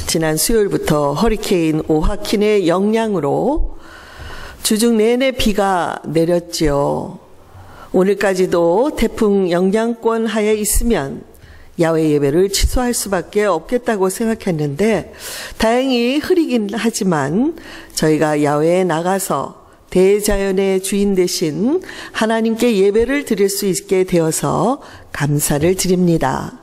지난 수요일부터 허리케인 오하킨의 영향으로 주중 내내 비가 내렸지요. 오늘까지도 태풍 영향권 하에 있으면 야외 예배를 취소할 수밖에 없겠다고 생각했는데 다행히 흐리긴 하지만 저희가 야외에 나가서 대자연의 주인 되신 하나님께 예배를 드릴 수 있게 되어서 감사를 드립니다.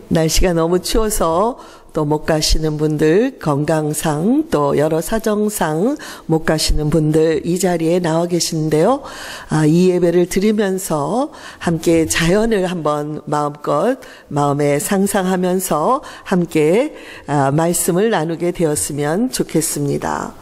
날씨가 너무 추워서 또 못 가시는 분들, 건강상 또 여러 사정상 못 가시는 분들 이 자리에 나와 계시는데요. 이 예배를 드리면서 함께 자연을 한번 마음껏 마음에 상상하면서 함께 말씀을 나누게 되었으면 좋겠습니다.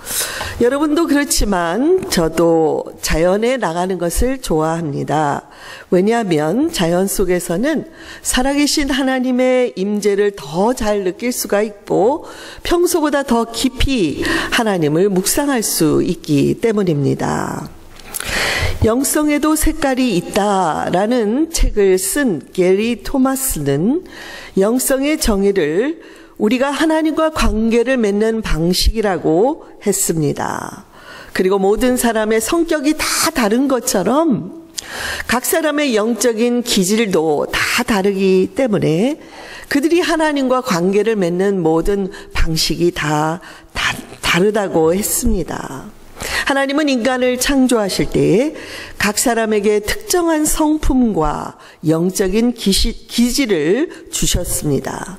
여러분도 그렇지만 저도 자연에 나가는 것을 좋아합니다. 왜냐하면 자연 속에서는 살아계신 하나님의 임재를 더 잘 느낄 수가 있고 평소보다 더 깊이 하나님을 묵상할 수 있기 때문입니다. 영성에도 색깔이 있다라는 책을 쓴 게리 토마스는 영성의 정의를 우리가 하나님과 관계를 맺는 방식이라고 했습니다. 그리고 모든 사람의 성격이 다 다른 것처럼 각 사람의 영적인 기질도 다 다르기 때문에 그들이 하나님과 관계를 맺는 모든 방식이 다 다르다고 했습니다. 하나님은 인간을 창조하실 때에 각 사람에게 특정한 성품과 영적인 기질을 주셨습니다.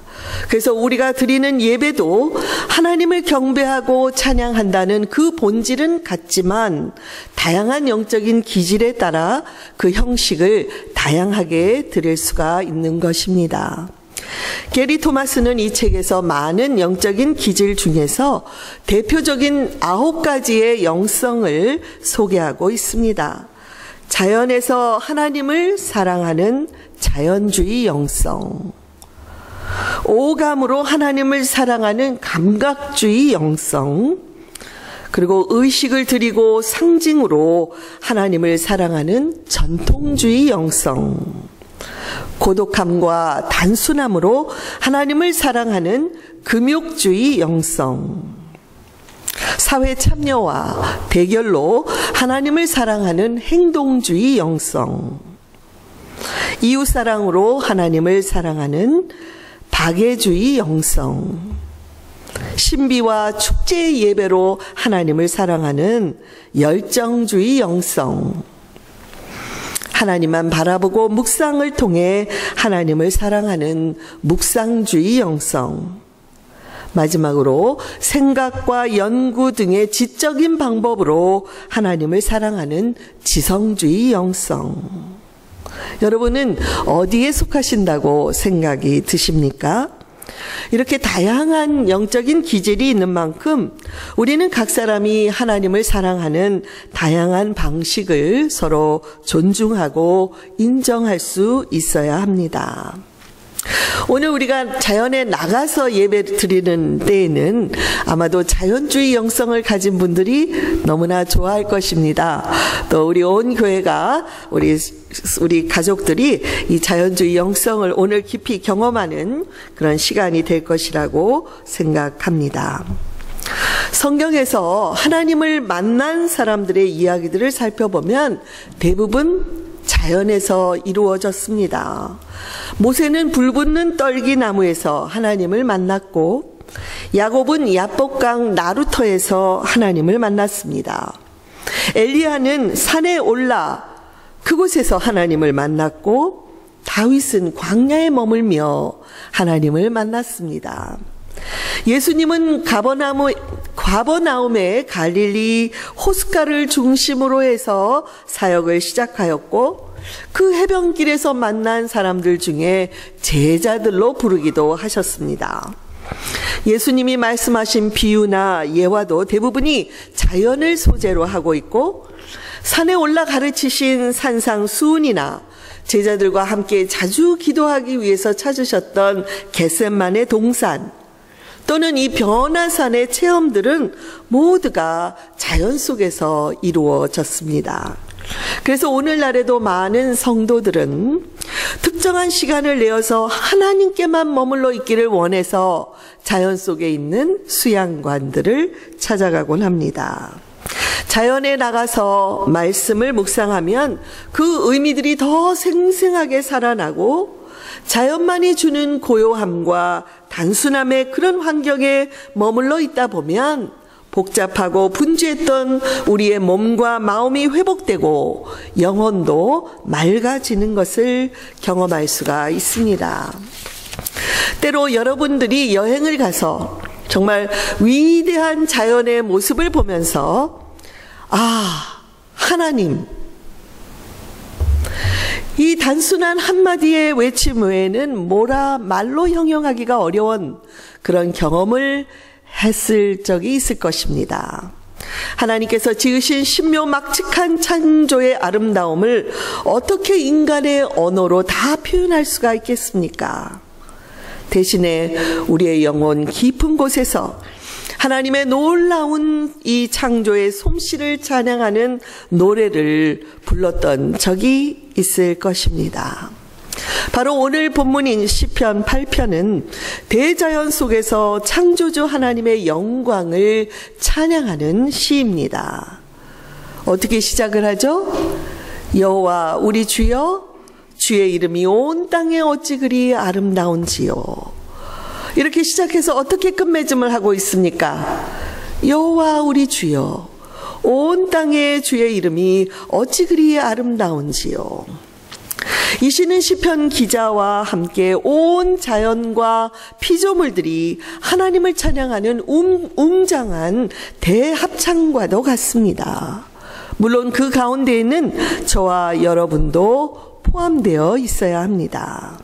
그래서 우리가 드리는 예배도 하나님을 경배하고 찬양한다는 그 본질은 같지만 다양한 영적인 기질에 따라 그 형식을 다양하게 드릴 수가 있는 것입니다. 게리 토마스는 이 책에서 많은 영적인 기질 중에서 대표적인 9가지의 영성을 소개하고 있습니다. 자연에서 하나님을 사랑하는 자연주의 영성, 오감으로 하나님을 사랑하는 감각주의 영성, 그리고 의식을 드리고 상징으로 하나님을 사랑하는 전통주의 영성, 고독함과 단순함으로 하나님을 사랑하는 금욕주의 영성, 사회 참여와 대결로 하나님을 사랑하는 행동주의 영성, 이웃사랑으로 하나님을 사랑하는 박애주의 영성, 신비와 축제의 예배로 하나님을 사랑하는 열정주의 영성, 하나님만 바라보고 묵상을 통해 하나님을 사랑하는 묵상주의 영성, 마지막으로 생각과 연구 등의 지적인 방법으로 하나님을 사랑하는 지성주의 영성. 여러분은 어디에 속하신다고 생각이 드십니까? 이렇게 다양한 영적인 기질이 있는 만큼 우리는 각 사람이 하나님을 사랑하는 다양한 방식을 서로 존중하고 인정할 수 있어야 합니다. 오늘 우리가 자연에 나가서 예배 드리는 때에는 아마도 자연주의 영성을 가진 분들이 너무나 좋아할 것입니다. 또 우리 온 교회가 우리 가족들이 이 자연주의 영성을 오늘 깊이 경험하는 그런 시간이 될 것이라고 생각합니다. 성경에서 하나님을 만난 사람들의 이야기들을 살펴보면 대부분 자연에서 이루어졌습니다. 모세는 불붙는 떨기나무에서 하나님을 만났고 야곱은 야복강 나루터에서 하나님을 만났습니다. 엘리야는 산에 올라 그곳에서 하나님을 만났고 다윗은 광야에 머물며 하나님을 만났습니다. 예수님은 가버나움의 갈릴리 호숫가를 중심으로 해서 사역을 시작하였고 그 해변길에서 만난 사람들 중에 제자들로 부르기도 하셨습니다. 예수님이 말씀하신 비유나 예화도 대부분이 자연을 소재로 하고 있고 산에 올라 가르치신 산상수훈이나 제자들과 함께 자주 기도하기 위해서 찾으셨던 겟셋만의 동산 또는 이 변화산의 체험들은 모두가 자연 속에서 이루어졌습니다. 그래서 오늘날에도 많은 성도들은 특정한 시간을 내어서 하나님께만 머물러 있기를 원해서 자연 속에 있는 수양관들을 찾아가곤 합니다. 자연에 나가서 말씀을 묵상하면 그 의미들이 더 생생하게 살아나고 자연만이 주는 고요함과 단순함의 그런 환경에 머물러 있다 보면 복잡하고 분주했던 우리의 몸과 마음이 회복되고 영혼도 맑아지는 것을 경험할 수가 있습니다. 때로 여러분들이 여행을 가서 정말 위대한 자연의 모습을 보면서 하나님, 이 단순한 한마디의 외침 외에는 말로 형용하기가 어려운 그런 경험을 했을 적이 있을 것입니다. 하나님께서 지으신 신묘막측한 창조의 아름다움을 어떻게 인간의 언어로 다 표현할 수가 있겠습니까? 대신에 우리의 영혼 깊은 곳에서 하나님의 놀라운 이 창조의 솜씨를 찬양하는 노래를 불렀던 적이 있을 것입니다. 바로 오늘 본문인 시편 8편은 대자연 속에서 창조주 하나님의 영광을 찬양하는 시입니다. 어떻게 시작을 하죠? 여호와 우리 주여, 주의 이름이 온 땅에 어찌 그리 아름다운지요. 이렇게 시작해서 어떻게 끝맺음을 하고 있습니까? 여호와 우리 주여, 온 땅에 주의 이름이 어찌 그리 아름다운지요. 이 시는 시편 기자와 함께 온 자연과 피조물들이 하나님을 찬양하는 웅장한 대합창과도 같습니다. 물론 그 가운데에는 저와 여러분도 포함되어 있어야 합니다.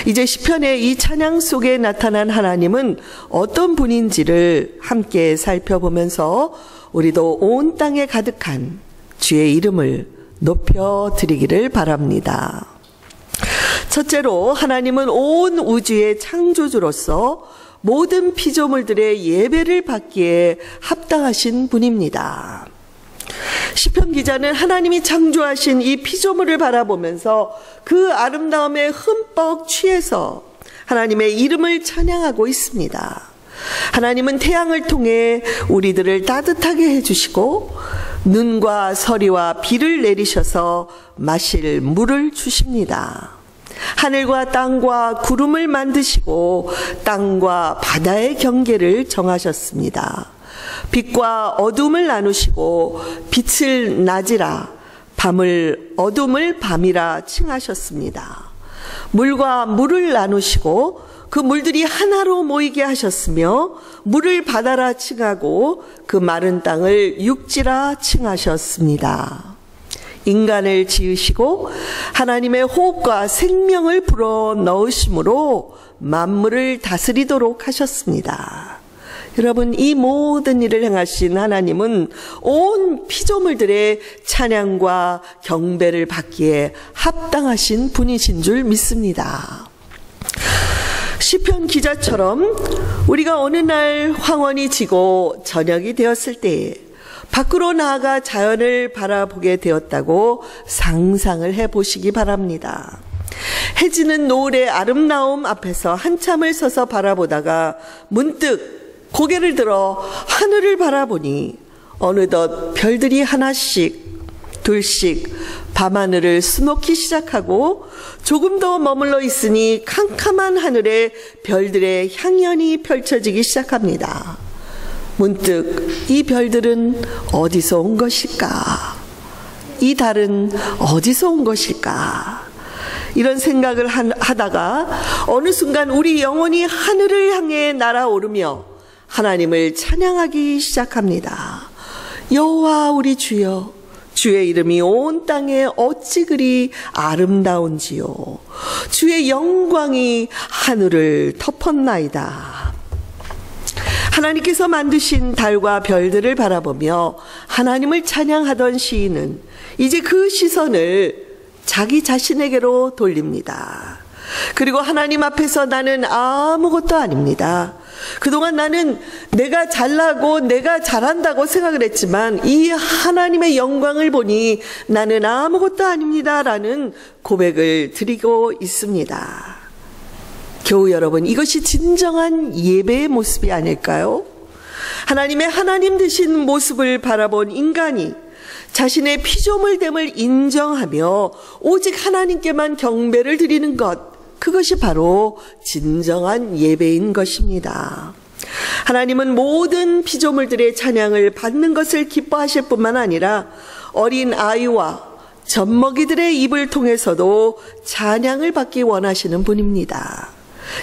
이제 시편의 이 찬양 속에 나타난 하나님은 어떤 분인지를 함께 살펴보면서 우리도 온 땅에 가득한 주의 이름을 높여드리기를 바랍니다. 첫째로 하나님은 온 우주의 창조주로서 모든 피조물들의 예배를 받기에 합당하신 분입니다. 시편 기자는 하나님이 창조하신 이 피조물을 바라보면서 그 아름다움에 흠뻑 취해서 하나님의 이름을 찬양하고 있습니다. 하나님은 태양을 통해 우리들을 따뜻하게 해주시고 눈과 서리와 비를 내리셔서 마실 물을 주십니다. 하늘과 땅과 구름을 만드시고 땅과 바다의 경계를 정하셨습니다. 빛과 어둠을 나누시고 빛을 낮이라 밤을 어둠을 밤이라 칭하셨습니다. 물과 물을 나누시고 그 물들이 하나로 모이게 하셨으며 물을 바다라 칭하고 그 마른 땅을 육지라 칭하셨습니다. 인간을 지으시고 하나님의 호흡과 생명을 불어 넣으심으로 만물을 다스리도록 하셨습니다. 여러분, 이 모든 일을 행하신 하나님은 온 피조물들의 찬양과 경배를 받기에 합당하신 분이신 줄 믿습니다. 시편 기자처럼 우리가 어느 날 황혼이 지고 저녁이 되었을 때에 밖으로 나아가 자연을 바라보게 되었다고 상상을 해보시기 바랍니다. 해지는 노을의 아름다움 앞에서 한참을 서서 바라보다가 문득 고개를 들어 하늘을 바라보니 어느덧 별들이 하나씩 둘씩 밤하늘을 수놓기 시작하고 조금 더 머물러 있으니 캄캄한 하늘에 별들의 향연이 펼쳐지기 시작합니다. 문득 이 별들은 어디서 온 것일까? 이 달은 어디서 온 것일까? 이런 생각을 하다가 어느 순간 우리 영혼이 하늘을 향해 날아오르며 하나님을 찬양하기 시작합니다. 여호와 우리 주여, 주의 이름이 온 땅에 어찌 그리 아름다운지요. 주의 영광이 하늘을 덮었나이다. 하나님께서 만드신 달과 별들을 바라보며 하나님을 찬양하던 시인은 이제 그 시선을 자기 자신에게로 돌립니다. 그리고 하나님 앞에서 나는 아무것도 아닙니다. 그동안 나는 내가 잘나고 내가 잘한다고 생각을 했지만 이 하나님의 영광을 보니 나는 아무것도 아닙니다라는 고백을 드리고 있습니다. 겨우 여러분, 이것이 진정한 예배의 모습이 아닐까요? 하나님의 하나님 되신 모습을 바라본 인간이 자신의 피조물됨을 인정하며 오직 하나님께만 경배를 드리는 것, 그것이 바로 진정한 예배인 것입니다. 하나님은 모든 피조물들의 찬양을 받는 것을 기뻐하실 뿐만 아니라 어린 아이와 젖먹이들의 입을 통해서도 찬양을 받기 원하시는 분입니다.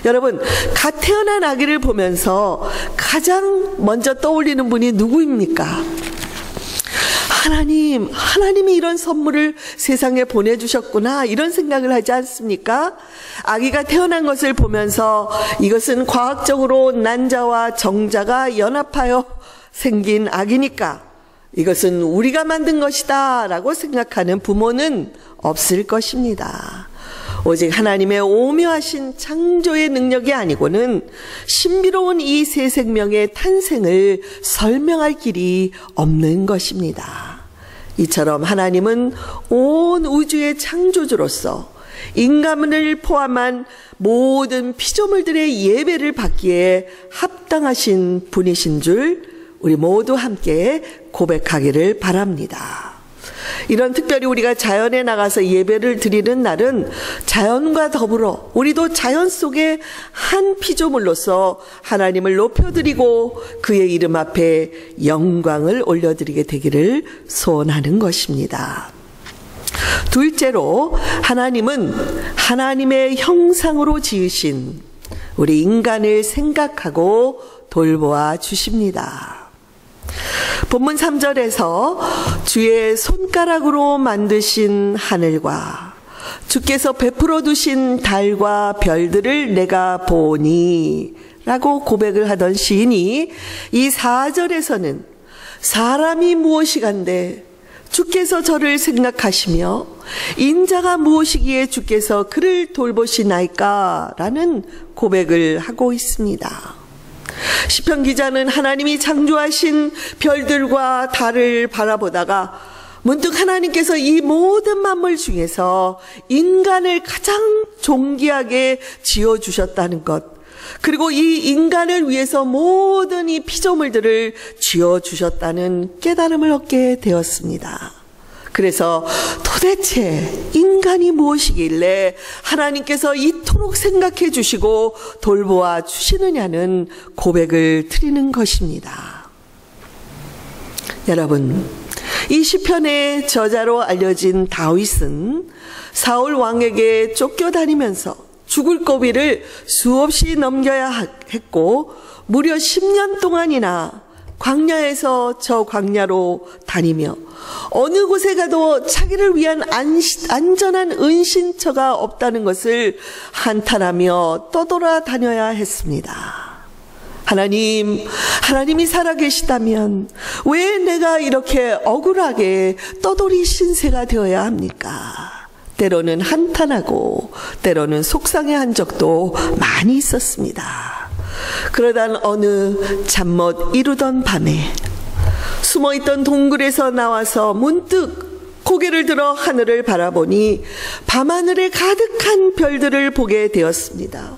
여러분, 갓 태어난 아기를 보면서 가장 먼저 떠올리는 분이 누구입니까? 하나님이 이런 선물을 세상에 보내주셨구나, 이런 생각을 하지 않습니까? 아기가 태어난 것을 보면서 이것은 과학적으로 난자와 정자가 연합하여 생긴 아기니까 이것은 우리가 만든 것이다 라고 생각하는 부모는 없을 것입니다. 오직 하나님의 오묘하신 창조의 능력이 아니고는 신비로운 이 새 생명의 탄생을 설명할 길이 없는 것입니다. 이처럼 하나님은 온 우주의 창조주로서 인간을 포함한 모든 피조물들의 예배를 받기에 합당하신 분이신 줄 우리 모두 함께 고백하기를 바랍니다. 이런 특별히 우리가 자연에 나가서 예배를 드리는 날은 자연과 더불어 우리도 자연 속의 한 피조물로서 하나님을 높여드리고 그의 이름 앞에 영광을 올려드리게 되기를 소원하는 것입니다. 둘째로, 하나님은 하나님의 형상으로 지으신 우리 인간을 생각하고 돌보아 주십니다. 본문 3절에서 주의 손가락으로 만드신 하늘과 주께서 베풀어 두신 달과 별들을 내가 보니 라고 고백을 하던 시인이 이 4절에서는 사람이 무엇이간데 주께서 저를 생각하시며 인자가 무엇이기에 주께서 그를 돌보시나이까 라는 고백을 하고 있습니다. 시편 기자는 하나님이 창조하신 별들과 달을 바라보다가 문득 하나님께서 이 모든 만물 중에서 인간을 가장 존귀하게 지어주셨다는 것, 그리고 이 인간을 위해서 모든 이 피조물들을 지어주셨다는 깨달음을 얻게 되었습니다. 그래서 도대체 인간이 무엇이길래 하나님께서 이토록 생각해 주시고 돌보아 주시느냐는 고백을 드리는 것입니다. 여러분, 이 시편의 저자로 알려진 다윗은 사울 왕에게 쫓겨다니면서 죽을 고비를 수없이 넘겨야 했고 무려 10년 동안이나 광야에서 저 광야로 다니며 어느 곳에 가도 자기를 위한 안전한 은신처가 없다는 것을 한탄하며 떠돌아다녀야 했습니다. 하나님이 살아계시다면 왜 내가 이렇게 억울하게 떠돌이 신세가 되어야 합니까? 때로는 한탄하고 때로는 속상해한 적도 많이 있었습니다. 그러던 어느 잠 못 이루던 밤에 숨어있던 동굴에서 나와서 문득 고개를 들어 하늘을 바라보니 밤하늘에 가득한 별들을 보게 되었습니다.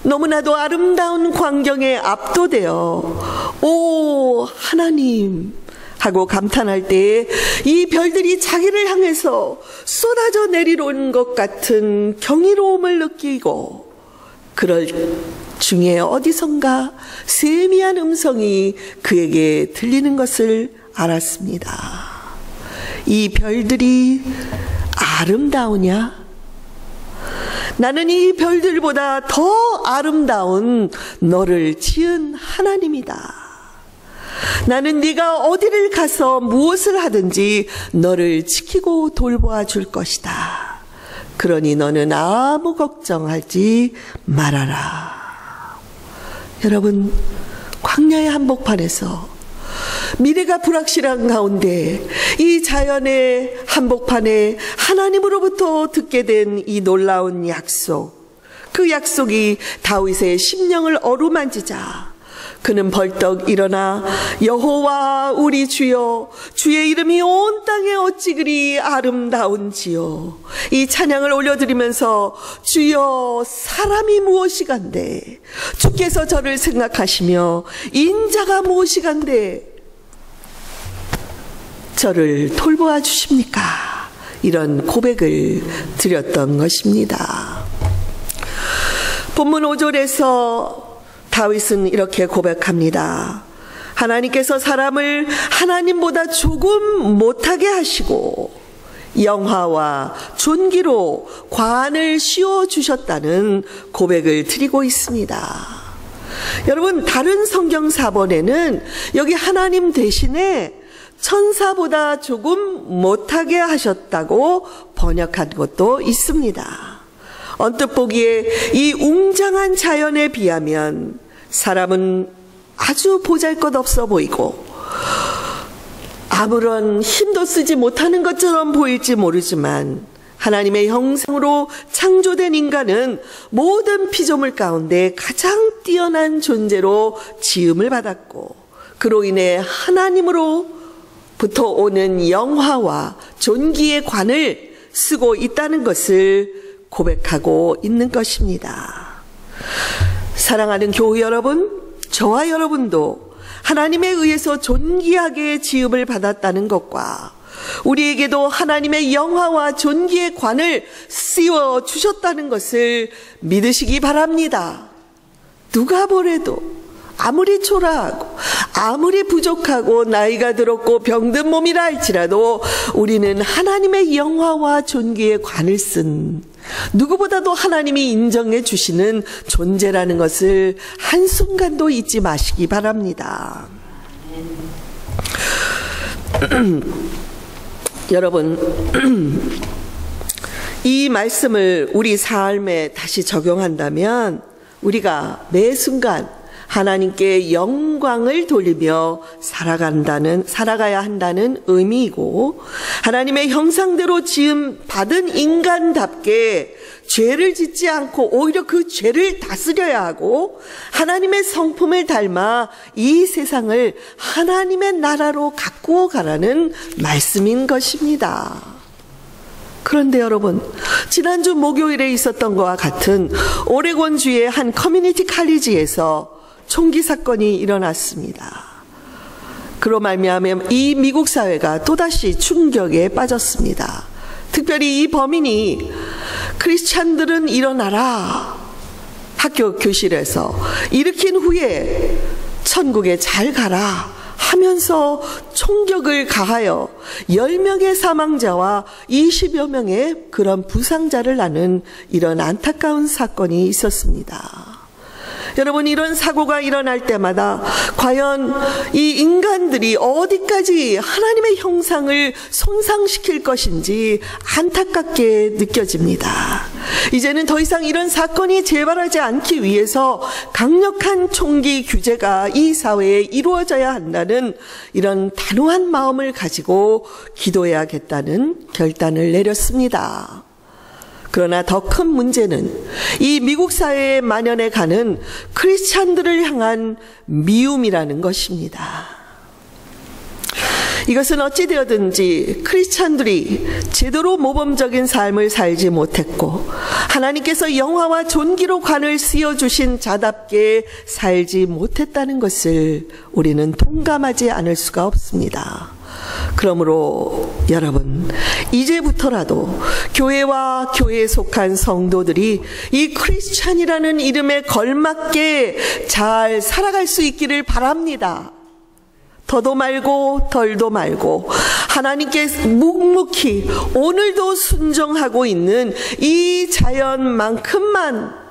너무나도 아름다운 광경에 압도되어 오 하나님 하고 감탄할 때에 이 별들이 자기를 향해서 쏟아져 내리는 것 같은 경이로움을 느끼고 그럴 중에 어디선가 세미한 음성이 그에게 들리는 것을 알았습니다. 이 별들이 아름다우냐? 나는 이 별들보다 더 아름다운 너를 지은 하나님이다. 나는 네가 어디를 가서 무엇을 하든지 너를 지키고 돌보아 줄 것이다. 그러니 너는 아무 걱정하지 말아라. 여러분, 광야의 한복판에서 미래가 불확실한 가운데 이 자연의 한복판에 하나님으로부터 듣게 된 이 놀라운 약속, 그 약속이 다윗의 심령을 어루만지자 그는 벌떡 일어나 여호와 우리 주여 주의 이름이 온 땅에 어찌 그리 아름다운지요. 이 찬양을 올려드리면서 주여 사람이 무엇이간데 주께서 저를 생각하시며 인자가 무엇이간데 저를 돌보아 주십니까? 이런 고백을 드렸던 것입니다. 본문 5절에서 다윗은 이렇게 고백합니다. 하나님께서 사람을 하나님보다 조금 못하게 하시고 영화와 존귀로 관을 씌워주셨다는 고백을 드리고 있습니다. 여러분, 다른 성경 사본에는 여기 하나님 대신에 천사보다 조금 못하게 하셨다고 번역한 것도 있습니다. 언뜻 보기에 이 웅장한 자연에 비하면 사람은 아주 보잘것없어 보이고 아무런 힘도 쓰지 못하는 것처럼 보일지 모르지만 하나님의 형상으로 창조된 인간은 모든 피조물 가운데 가장 뛰어난 존재로 지음을 받았고 그로 인해 하나님으로부터 오는 영화와 존귀의 관을 쓰고 있다는 것을 고백하고 있는 것입니다. 사랑하는 교우 여러분, 저와 여러분도 하나님에 의해서 존귀하게 지음을 받았다는 것과 우리에게도 하나님의 영화와 존귀의 관을 씌워 주셨다는 것을 믿으시기 바랍니다. 누가 뭐래도 아무리 초라하고 아무리 부족하고 나이가 들었고 병든 몸이라 할지라도 우리는 하나님의 영화와 존귀의 관을 쓴 누구보다도 하나님이 인정해 주시는 존재라는 것을 한순간도 잊지 마시기 바랍니다. 여러분, 이 말씀을 우리 삶에 다시 적용한다면 우리가 매 순간 하나님께 영광을 돌리며 살아가야 한다는 의미이고 하나님의 형상대로 지음 받은 인간답게 죄를 짓지 않고 오히려 그 죄를 다스려야 하고 하나님의 성품을 닮아 이 세상을 하나님의 나라로 가꾸어 가라는 말씀인 것입니다. 그런데 여러분, 지난주 목요일에 있었던 것과 같은 오레곤주의 한 커뮤니티 칼리지에서 총기 사건이 일어났습니다. 그로 말미암아 이 미국 사회가 또다시 충격에 빠졌습니다. 특별히 이 범인이 크리스찬들은 일어나라 학교 교실에서 일으킨 후에 천국에 잘 가라 하면서 총격을 가하여 10명의 사망자와 20여 명의 그런 부상자를 낳는 이런 안타까운 사건이 있었습니다. 여러분, 이런 사고가 일어날 때마다 과연 이 인간들이 어디까지 하나님의 형상을 손상시킬 것인지 안타깝게 느껴집니다. 이제는 더 이상 이런 사건이 재발하지 않기 위해서 강력한 총기 규제가 이 사회에 이루어져야 한다는 이런 단호한 마음을 가지고 기도해야겠다는 결단을 내렸습니다. 그러나 더 큰 문제는 이 미국 사회에 만연해 가는 크리스찬들을 향한 미움이라는 것입니다. 이것은 어찌되었든지 크리스찬들이 제대로 모범적인 삶을 살지 못했고 하나님께서 영화와 존귀로 관을 씌워주신 자답게 살지 못했다는 것을 우리는 동감하지 않을 수가 없습니다. 그러므로 여러분, 이제부터라도 교회와 교회에 속한 성도들이 이 크리스찬이라는 이름에 걸맞게 잘 살아갈 수 있기를 바랍니다. 더도 말고 덜도 말고 하나님께 묵묵히 오늘도 순종하고 있는 이 자연만큼만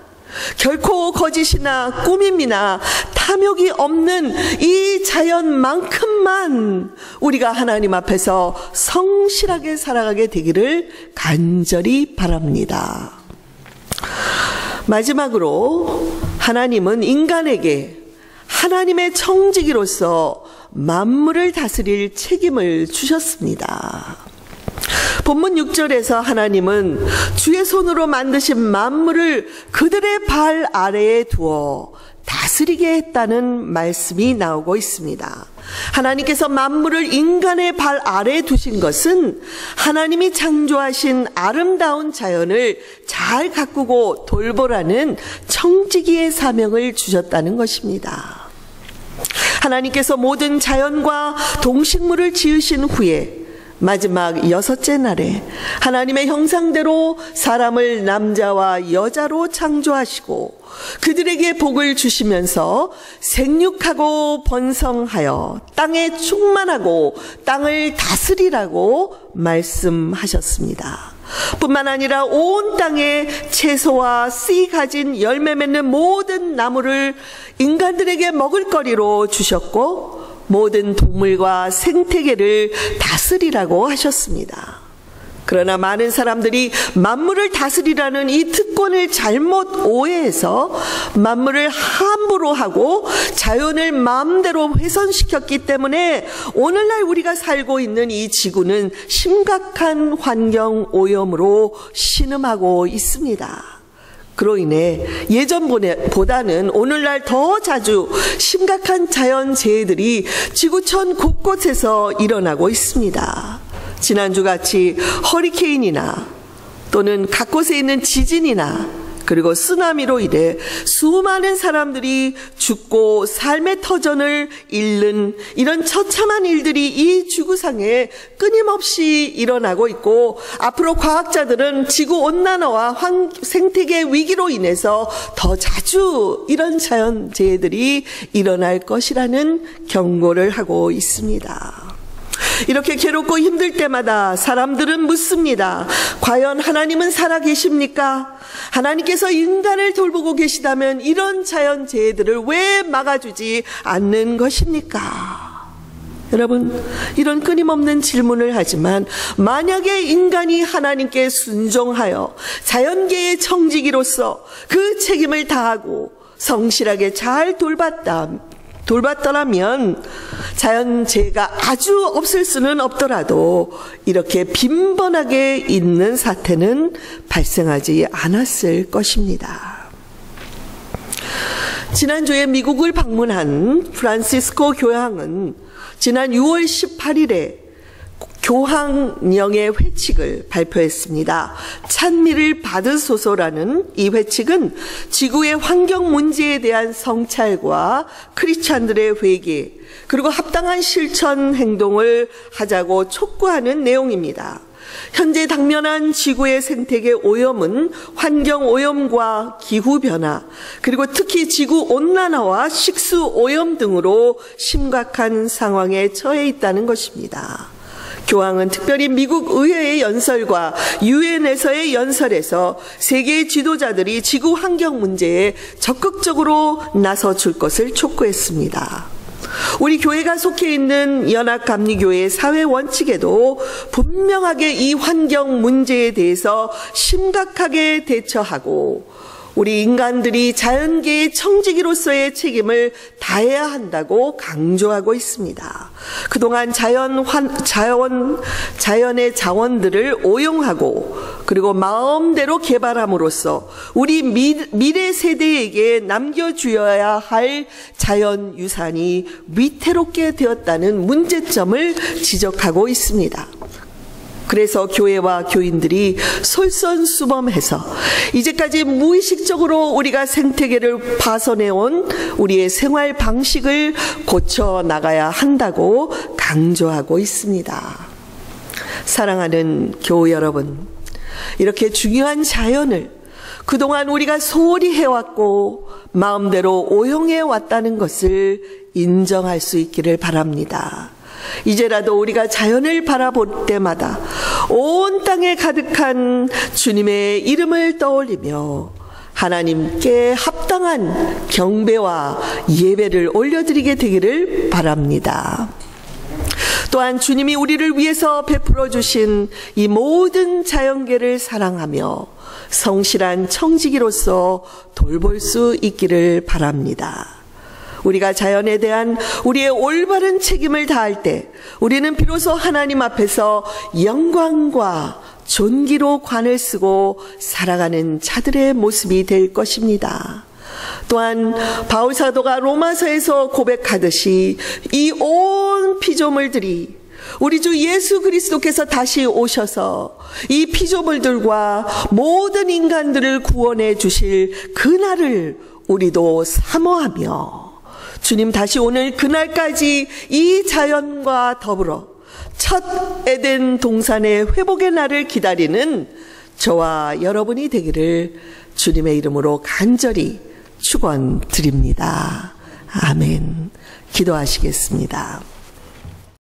결코 거짓이나 꾸밈이나 탐욕이 없는 이 자연만큼만 우리가 하나님 앞에서 성실하게 살아가게 되기를 간절히 바랍니다. 마지막으로 하나님은 인간에게 하나님의 청지기로서 만물을 다스릴 책임을 주셨습니다. 본문 6절에서 하나님은 주의 손으로 만드신 만물을 그들의 발 아래에 두어 다스리게 했다는 말씀이 나오고 있습니다. 하나님께서 만물을 인간의 발 아래에 두신 것은 하나님이 창조하신 아름다운 자연을 잘 가꾸고 돌보라는 청지기의 사명을 주셨다는 것입니다. 하나님께서 모든 자연과 동식물을 지으신 후에 마지막 6째 날에 하나님의 형상대로 사람을 남자와 여자로 창조하시고 그들에게 복을 주시면서 생육하고 번성하여 땅에 충만하고 땅을 다스리라고 말씀하셨습니다. 뿐만 아니라 온 땅에 채소와 씨 가진 열매 맺는 모든 나무를 인간들에게 먹을거리로 주셨고 모든 동물과 생태계를 다스리라고 하셨습니다. 그러나 많은 사람들이 만물을 다스리라는 이 특권을 잘못 오해해서 만물을 함부로 하고 자연을 마음대로 훼손시켰기 때문에 오늘날 우리가 살고 있는 이 지구는 심각한 환경 오염으로 신음하고 있습니다. 그로 인해 예전보다는 오늘날 더 자주 심각한 자연재해들이 지구촌 곳곳에서 일어나고 있습니다. 지난주같이 허리케인이나 또는 각곳에 있는 지진이나 그리고 쓰나미로 인해 수많은 사람들이 죽고 삶의 터전을 잃는 이런 처참한 일들이 이 지구상에 끊임없이 일어나고 있고 앞으로 과학자들은 지구온난화와 생태계 위기로 인해서 더 자주 이런 자연재해들이 일어날 것이라는 경고를 하고 있습니다. 이렇게 괴롭고 힘들 때마다 사람들은 묻습니다. 과연 하나님은 살아계십니까? 하나님께서 인간을 돌보고 계시다면 이런 자연재해들을 왜 막아주지 않는 것입니까? 여러분, 이런 끊임없는 질문을 하지만 만약에 인간이 하나님께 순종하여 자연계의 청지기로서 그 책임을 다하고 성실하게 잘 돌봤더라면 자연재해가 아주 없을 수는 없더라도 이렇게 빈번하게 있는 사태는 발생하지 않았을 것입니다. 지난주에 미국을 방문한 프란시스코 교황은 지난 6월 18일에 교황령의 회칙을 발표했습니다. 찬미를 받으소서라는 이 회칙은 지구의 환경 문제에 대한 성찰과 크리스찬들의 회개 그리고 합당한 실천 행동을 하자고 촉구하는 내용입니다. 현재 당면한 지구의 생태계 오염은 환경 오염과 기후 변화 그리고 특히 지구 온난화와 식수 오염 등으로 심각한 상황에 처해 있다는 것입니다. 교황은 특별히 미국 의회의 연설과 유엔에서의 연설에서 세계의 지도자들이 지구 환경 문제에 적극적으로 나서줄 것을 촉구했습니다. 우리 교회가 속해 있는 연합감리교회의 사회 원칙에도 분명하게 이 환경 문제에 대해서 심각하게 대처하고 우리 인간들이 자연계의 청지기로서의 책임을 다해야 한다고 강조하고 있습니다. 그동안 자연의 자원들을 오용하고 그리고 마음대로 개발함으로써 우리 미래 세대에게 남겨주어야 할 자연유산이 위태롭게 되었다는 문제점을 지적하고 있습니다. 그래서 교회와 교인들이 솔선수범해서 이제까지 무의식적으로 우리가 생태계를 파손해온 우리의 생활 방식을 고쳐나가야 한다고 강조하고 있습니다. 사랑하는 교우 여러분, 이렇게 중요한 자연을 그동안 우리가 소홀히 해왔고 마음대로 오용해 왔다는 것을 인정할 수 있기를 바랍니다. 이제라도 우리가 자연을 바라볼 때마다 온 땅에 가득한 주님의 이름을 떠올리며 하나님께 합당한 경배와 예배를 올려드리게 되기를 바랍니다. 또한 주님이 우리를 위해서 베풀어 주신 이 모든 자연계를 사랑하며 성실한 청지기로서 돌볼 수 있기를 바랍니다. 우리가 자연에 대한 우리의 올바른 책임을 다할 때 우리는 비로소 하나님 앞에서 영광과 존귀로 관을 쓰고 살아가는 자들의 모습이 될 것입니다. 또 또한 바울 사도가 로마서에서 고백하듯이 이 온 피조물들이 우리 주 예수 그리스도께서 다시 오셔서 이 피조물들과 모든 인간들을 구원해 주실 그날을 우리도 사모하며 주님 다시 오늘 그날까지 이 자연과 더불어 첫 에덴 동산의 회복의 날을 기다리는 저와 여러분이 되기를 주님의 이름으로 간절히 축원드립니다. 아멘. 기도하시겠습니다.